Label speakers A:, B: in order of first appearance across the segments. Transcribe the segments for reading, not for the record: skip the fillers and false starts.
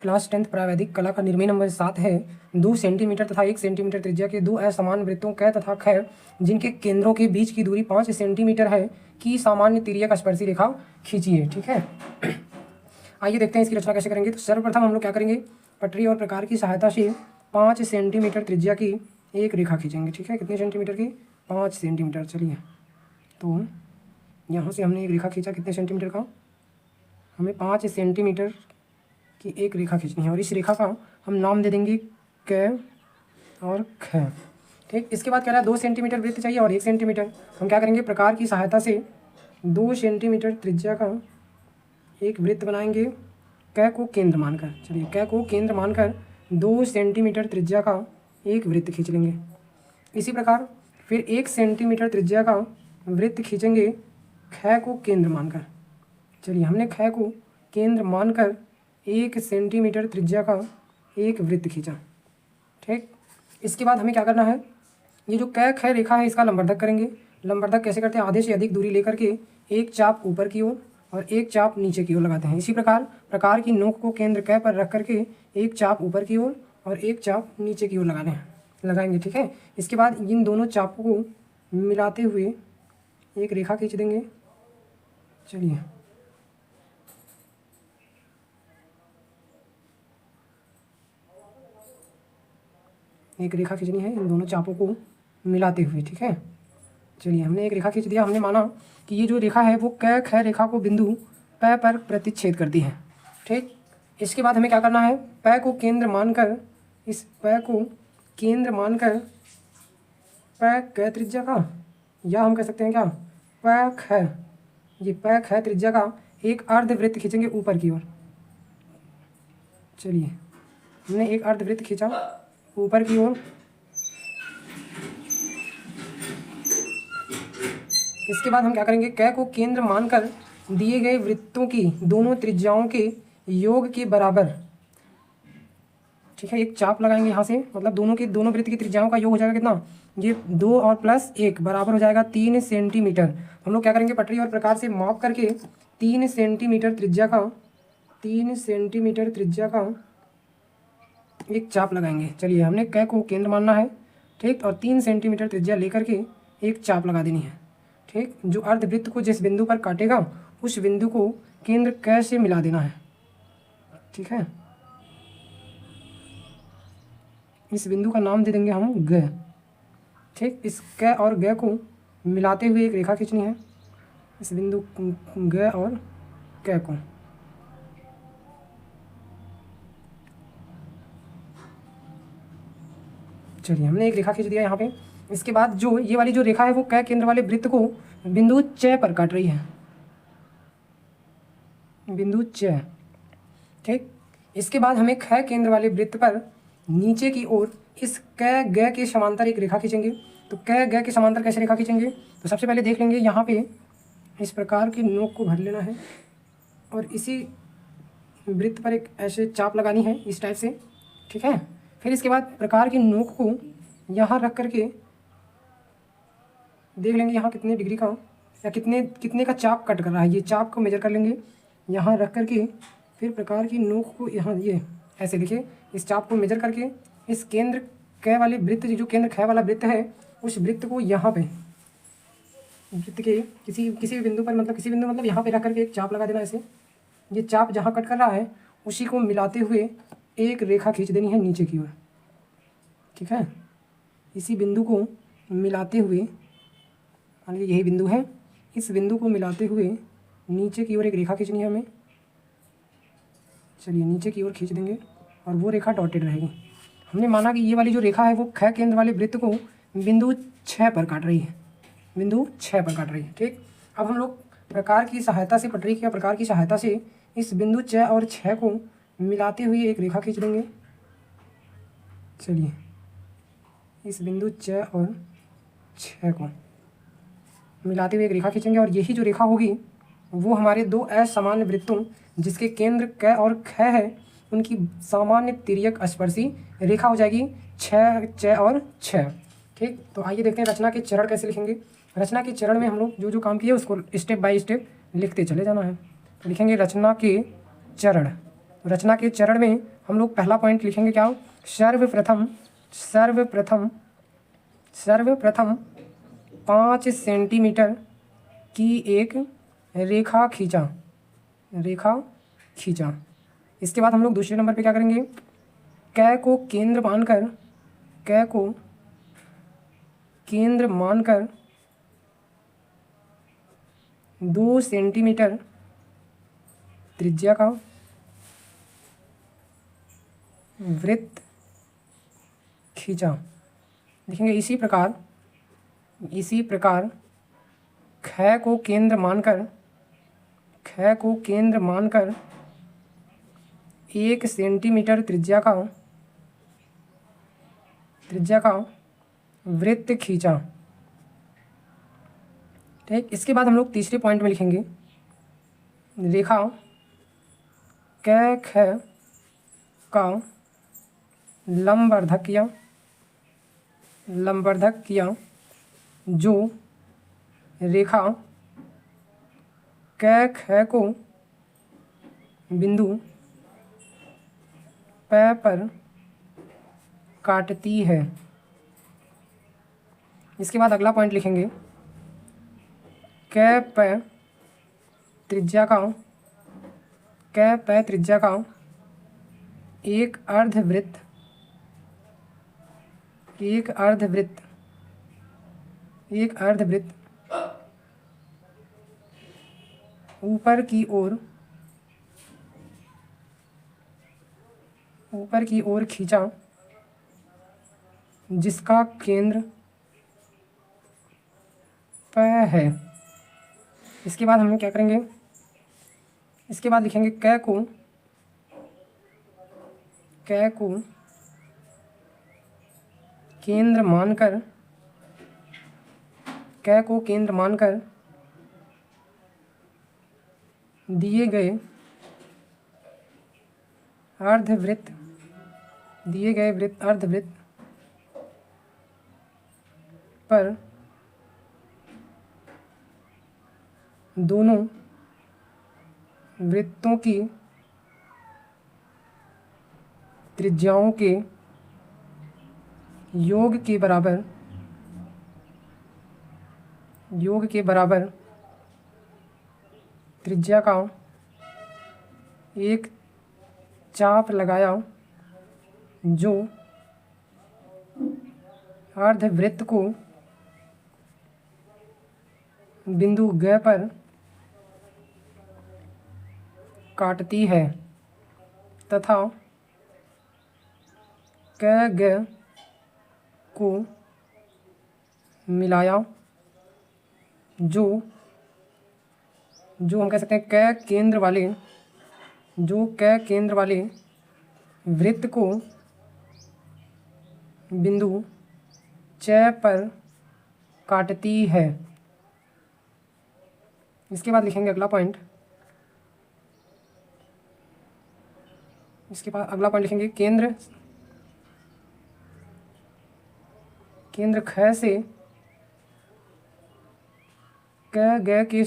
A: Class 10th प्रावैधिक कला का निर्णय नंबर 7 है। 2 सेंटीमीटर तथा 1 सेंटीमीटर त्रिज्या के दो असमान वृत्तों क तथा ख जिनके केंद्रों के बीच की दूरी 5 सेंटीमीटर है की सामान्य तिर्यक स्पर्शी रेखा खींचिए। ठीक है, आइए देखते हैं इसकी रचना कैसे करेंगे। तो सर्वप्रथम हम लोग क्या करेंगे, पटरी और प्रकार की सहायता से 5 सेंटीमीटर त्रिज्या की एक रेखा खींचेंगे। ठीक है, कितने सेंटीमीटर की, 5 सेंटीमीटर। चलिए, तो यहाँ से हमने एक रेखा खींचा, कितने सेंटीमीटर का, हमें 5 सेंटीमीटर की एक रेखा खींचनी है और इस रेखा का हम नाम दे देंगे क और ख। ठीक, इसके बाद कह रहा है 2 सेंटीमीटर वृत्त चाहिए और 1 सेंटीमीटर। हम क्या करेंगे, प्रकार की सहायता से 2 सेंटीमीटर त्रिज्या का एक वृत्त बनाएंगे क को केंद्र मानकर। चलिए, क को केंद्र मानकर 2 सेंटीमीटर त्रिज्या का एक वृत्त खींच लेंगे। इसी प्रकार फिर 1 सेंटीमीटर त्रिज्या का वृत्त खींचेंगे ख को केंद्र मानकर। चलिए, हमने ख को केंद्र मानकर 1 सेंटीमीटर त्रिज्या का एक वृत्त खींचा। ठीक, इसके बाद हमें क्या करना है, ये जो क ख रेखा है इसका लंबवर्धक करेंगे। लंबवर्धक कैसे करते हैं, आधे से अधिक दूरी लेकर के एक चाप ऊपर की ओर और एक चाप नीचे की ओर लगाते हैं। इसी प्रकार प्रकार की नोक को केंद्र क पर रख करके एक चाप ऊपर की ओर और एक चाप नीचे की ओर लगाएंगे। ठीक है, इसके बाद इन दोनों चापों को मिलाते हुए एक रेखा खींच देंगे। चलिए, एक रेखा खींचनी है इन दोनों चापों को मिलाते हुए। ठीक है, चलिए, हमने एक रेखा खींच दिया। हमने माना कि ये जो रेखा है वो क ख रेखा को बिंदु प पर प्रतिच्छेद करती है। ठीक, इसके बाद हमें क्या करना है, प को केंद्र मानकर, इस प को केंद्र मानकर प क त्रिज्या का, या हम कह सकते हैं क्या, प ख, ये प ख त्रिज्या का एक अर्धवृत्त खींचेंगे ऊपर की ओर। चलिए, हमने एक अर्धवृत्त खींचा ऊपर की ओर। इसके बाद हम क्या करेंगे, क को केंद्र मानकर दिए गए वृत्तों की दोनों त्रिज्याओं के योग के बराबर, ठीक है, एक चाप लगाएंगे यहाँ से, मतलब दोनों वृत्त की त्रिज्याओं का योग हो जाएगा कितना, ये 2 और प्लस 1 बराबर हो जाएगा 3 सेंटीमीटर। हम लोग क्या करेंगे, पटरी और प्रकार से माप करके 3 सेंटीमीटर त्रिज्या का एक चाप लगाएंगे। चलिए, हमने क को केंद्र मानना है। ठीक, और 3 सेंटीमीटर त्रिज्या लेकर के एक चाप लगा देनी है। ठीक, जो अर्धवृत्त को जिस बिंदु पर काटेगा उस बिंदु को केंद्र क से मिला देना है। ठीक है, इस बिंदु का नाम दे देंगे हम ग। ठीक, इस क और ग को मिलाते हुए एक रेखा खींचनी है, इस बिंदु ग और क को। चलिए, हमने एक रेखा खींच दिया यहाँ पे। इसके बाद जो ये वाली जो रेखा है वो क केंद्र वाले वृत्त को बिंदु च पर काट रही है, बिंदु च। ठीक, इसके बाद हमें ख केंद्र वाले वृत्त पर नीचे की ओर इस क ग के समांतर एक रेखा खींचेंगे। तो क ग के समांतर कैसे रेखा खींचेंगे, तो सबसे पहले देख लेंगे, यहाँ पे इस प्रकार की नोक को भर लेना है और इसी वृत्त पर एक ऐसे चाप लगानी है इस टाइप से। ठीक है, फिर इसके बाद प्रकार की नोक को यहाँ रख करके देख लेंगे यहाँ कितने डिग्री का या कितने का चाप कट कर रहा है, ये चाप को मेजर कर लेंगे यहाँ रख करके। फिर प्रकार की नोक को यहाँ, ये ऐसे देखिए, इस चाप को मेजर करके इस केंद्र क वाले वृत्त, जो केंद्र ख वाला वृत्त है उस वृत्त को यहाँ पे वृत्त के किसी भी बिंदु पर, मतलब यहाँ पे रख करके एक चाप लगा देना ऐसे। ये चाप जहाँ कट कर रहा है उसी को मिलाते हुए एक रेखा खींच देनी है नीचे की ओर। ठीक है, इसी बिंदु को मिलाते हुए, मान लीजिए यही बिंदु है, इस बिंदु को मिलाते हुए नीचे की ओर एक रेखा खींचनी है हमें। चलिए, नीचे की ओर खींच देंगे और वो रेखा डॉटेड रहेगी। हमने माना कि ये वाली जो रेखा है वो ख केंद्र वाले वृत्त को बिंदु 6 पर काट रही है, बिंदु 6 पर काट रही है। ठीक, अब हम लोग प्रकार की सहायता से, पटरी के प्रकार की सहायता से इस बिंदु 6 और 6 को मिलाते हुए एक रेखा खींच देंगे। चलिए, इस बिंदु 6 और 6 को मिलाते हुए एक रेखा खींचेंगे और यही जो रेखा होगी वो हमारे दो असमान वृत्तों जिसके केंद्र क और ख है उनकी सामान्य तिर्यक स्पर्शी रेखा हो जाएगी 6, 6 और 6। ठीक, तो आइए देखते हैं रचना के चरण कैसे लिखेंगे। रचना के चरण में हम लोग जो जो काम किए उसको स्टेप बाय स्टेप लिखते चले जाना है। तो लिखेंगे रचना के चरण। रचना के चरण में हम लोग पहला पॉइंट लिखेंगे क्या, सर्वप्रथम सर्वप्रथम सर्वप्रथम 5 सेंटीमीटर की एक रेखा खींचा, रेखा खींचा। इसके बाद हम लोग दूसरे नंबर पे क्या करेंगे, कै को केंद्र मानकर, कै को केंद्र मानकर 2 सेंटीमीटर त्रिज्या का वृत्त खींचा। देखेंगे इसी प्रकार कै को केंद्र मानकर, कै को केंद्र मानकर 1 सेंटीमीटर त्रिज्या का वृत्त खींचा। ठीक, इसके बाद हम लोग तीसरे पॉइंट में लिखेंगे, रेखा कै ख का लंबवर्धक किया, जो रेखा कै ख को बिंदु प पर काटती है। इसके बाद अगला पॉइंट लिखेंगे, कै प त्रिज्या का एक अर्धवृत्त ऊपर की ओर खींचा, जिसका केंद्र प है। इसके बाद हम क्या करेंगे, इसके बाद लिखेंगे कै को केंद्र मानकर दिए गए अर्धवृत्त पर दोनों वृत्तों की त्रिज्याओं के योग के बराबर त्रिज्या का एक चाप लगाया, जो अर्धवृत्त को बिंदु ग पर काटती है, तथा कै ग को मिलाया, जो हम कह सकते हैं कै केंद्र वाले वृत्त को बिंदु च पर काटती है। इसके बाद लिखेंगे अगला पॉइंट, लिखेंगे केंद्र ख से कै ग के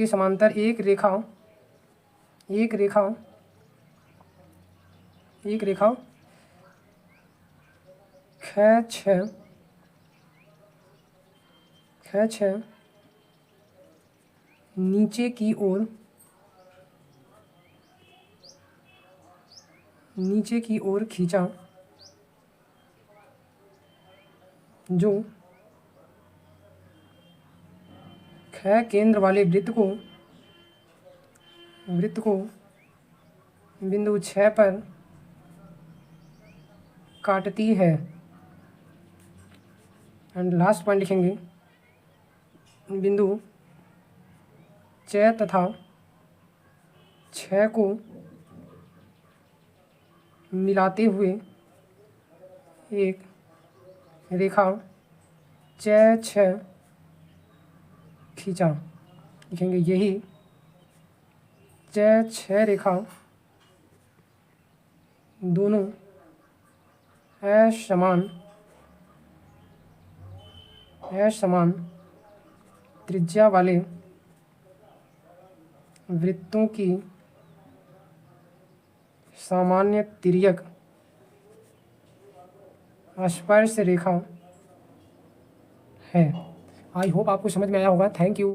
A: समांतर एक रेखा ख छ नीचे की ओर खींचा, जो ख केंद्र वाले वृत्त को बिंदु 6 पर काटती है। एंड लास्ट पॉइंट लिखेंगे, बिंदु च तथा 6 को मिलाते हुए एक रेखा च 6 खींचा। लिखेंगे यही च 6 रेखा दोनों असमान त्रिज्या वाले वृत्तों की सामान्य तिर्यक स्पर्श रेखा है। आई होप आपको समझ में आया होगा। Thank you.